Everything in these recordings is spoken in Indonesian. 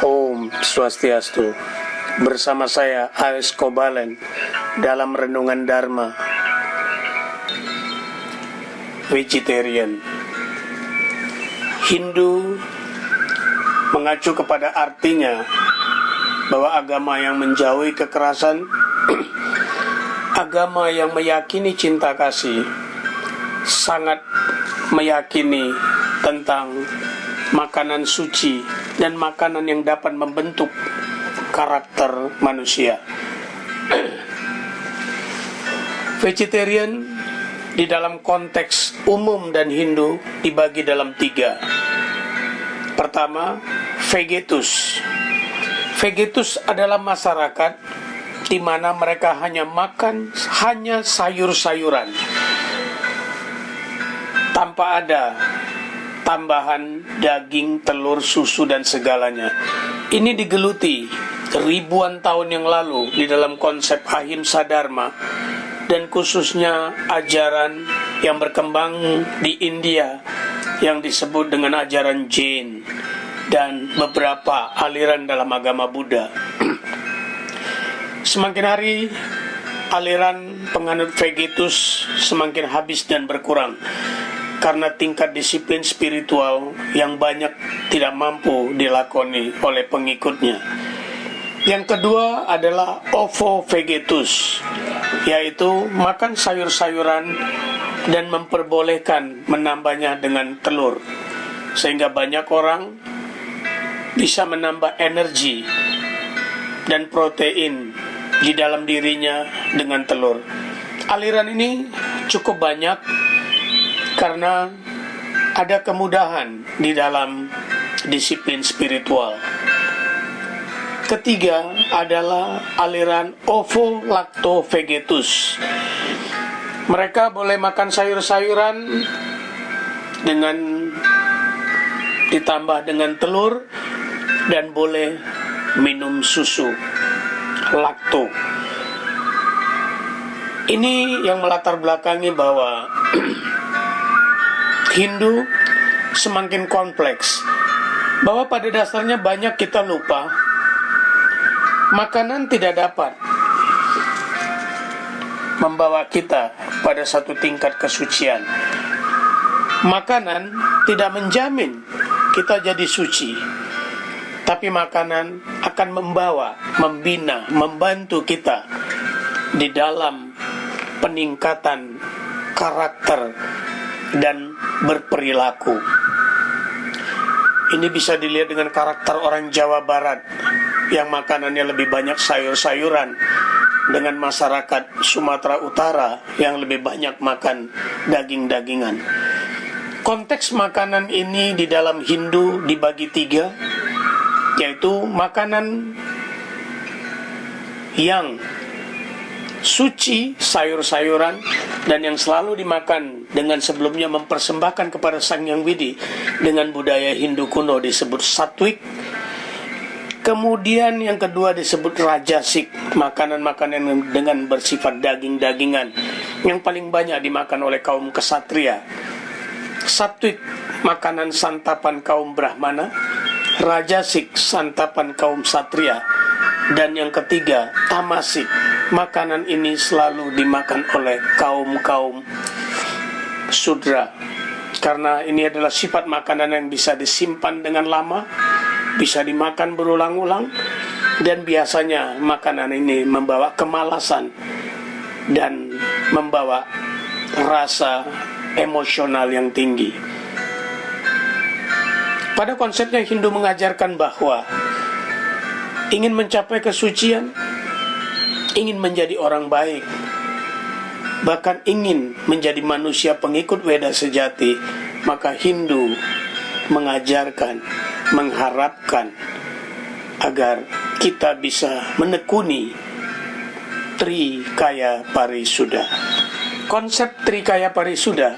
Om Swastiastu. Bersama saya A.S. Kobalen dalam Renungan Dharma Vegetarian. Hindu mengacu kepada artinya bahwa agama yang menjauhi kekerasan, agama yang meyakini cinta kasih, sangat meyakini tentang makanan suci dan makanan yang dapat membentuk karakter manusia. Vegetarian di dalam konteks umum dan Hindu dibagi dalam 3. Pertama, vegetus. Vegetus adalah masyarakat di mana mereka hanya makan sayur-sayuran tanpa ada tambahan daging, telur, susu, dan segalanya. Ini digeluti ribuan tahun yang lalu di dalam konsep Ahimsa Dharma, dan khususnya ajaran yang berkembang di India yang disebut dengan ajaran Jain dan beberapa aliran dalam agama Buddha. Semakin hari aliran penganut vegetus semakin habis dan berkurang karena tingkat disiplin spiritual yang banyak tidak mampu dilakoni oleh pengikutnya. Yang kedua adalah ovo-vegetus, yaitu makan sayur-sayuran dan memperbolehkan menambahnya dengan telur, sehingga banyak orang bisa menambah energi dan protein di dalam dirinya dengan telur. Aliran ini cukup banyak karena ada kemudahan di dalam disiplin spiritual. Ketiga adalah aliran ovo-lacto-vegetus. Mereka boleh makan sayur-sayuran dengan ditambah dengan telur dan boleh minum susu lakto. Ini yang melatar belakangi bahwa Hindu semakin kompleks, bahwa pada dasarnya banyak kita lupa makanan tidak dapat membawa kita pada satu tingkat kesucian. Makanan tidak menjamin kita jadi suci, tapi makanan akan membawa, membina, membantu kita di dalam peningkatan karakter dan berperilaku. Ini bisa dilihat dengan karakter orang Jawa Barat yang makanannya lebih banyak sayur-sayuran, dengan masyarakat Sumatera Utara yang lebih banyak makan daging-dagingan. Konteks makanan ini di dalam Hindu dibagi 3, yaitu makanan yang suci, sayur-sayuran, dan yang selalu dimakan dengan sebelumnya mempersembahkan kepada Sang Hyang Widi dengan budaya Hindu kuno disebut satwik. Kemudian yang kedua disebut rajasik, makanan-makanan dengan bersifat daging-dagingan yang paling banyak dimakan oleh kaum kesatria. Satwik, makanan santapan kaum Brahmana. Rajasik, santapan kaum satria. Dan yang ketiga, tamasik, makanan ini selalu dimakan oleh kaum-kaum Sudra, karena ini adalah sifat makanan yang bisa disimpan dengan lama, bisa dimakan berulang-ulang, dan biasanya makanan ini membawa kemalasan dan membawa rasa emosional yang tinggi. Pada konsepnya Hindu mengajarkan bahwa ingin mencapai kesucian, ingin menjadi orang baik, bahkan ingin menjadi manusia pengikut Weda sejati, maka Hindu mengajarkan, mengharapkan agar kita bisa menekuni Trikaya Parisuddha. Konsep Trikaya Parisuddha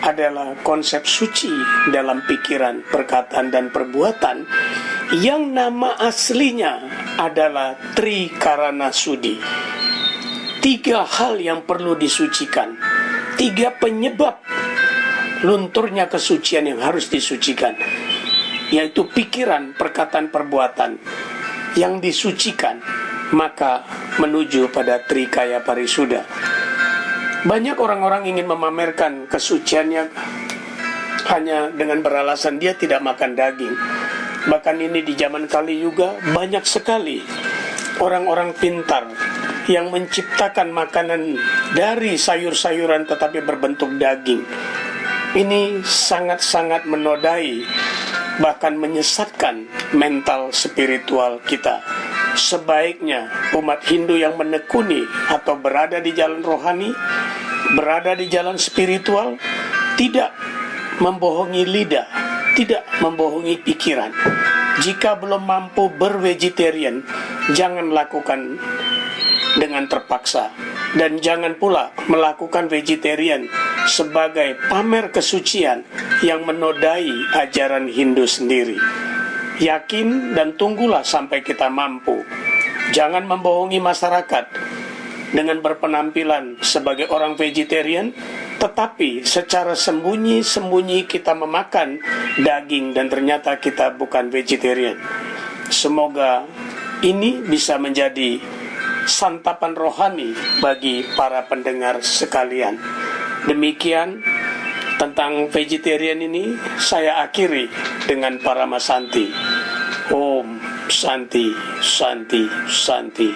adalah konsep suci dalam pikiran, perkataan, dan perbuatan yang nama aslinya adalah Trikarana Sudi. 3 hal yang perlu disucikan, 3 penyebab lunturnya kesucian yang harus disucikan. yaitu pikiran, perkataan, perbuatan yang disucikan, maka menuju pada Trikaya Parisuda. Banyak orang-orang ingin memamerkan kesuciannya hanya dengan beralasan dia tidak makan daging. Bahkan ini di zaman Kali Yuga banyak sekali orang-orang pintar yang menciptakan makanan dari sayur-sayuran tetapi berbentuk daging. Ini sangat-sangat menodai, bahkan menyesatkan mental spiritual kita. Sebaiknya umat Hindu yang menekuni atau berada di jalan rohani, berada di jalan spiritual, tidak membohongi lidah, tidak membohongi pikiran. Jika belum mampu bervegetarian, jangan lakukan dengan terpaksa. Dan jangan pula melakukan vegetarian sebagai pamer kesucian yang menodai ajaran Hindu sendiri. Yakin dan tunggulah sampai kita mampu. Jangan membohongi masyarakat dengan berpenampilan sebagai orang vegetarian, tetapi secara sembunyi-sembunyi kita memakan daging dan ternyata kita bukan vegetarian. Semoga ini bisa menjadi santapan rohani bagi para pendengar sekalian. Demikian tentang vegetarian ini saya akhiri dengan Paramasanti. Om Santi, Santi, Santi.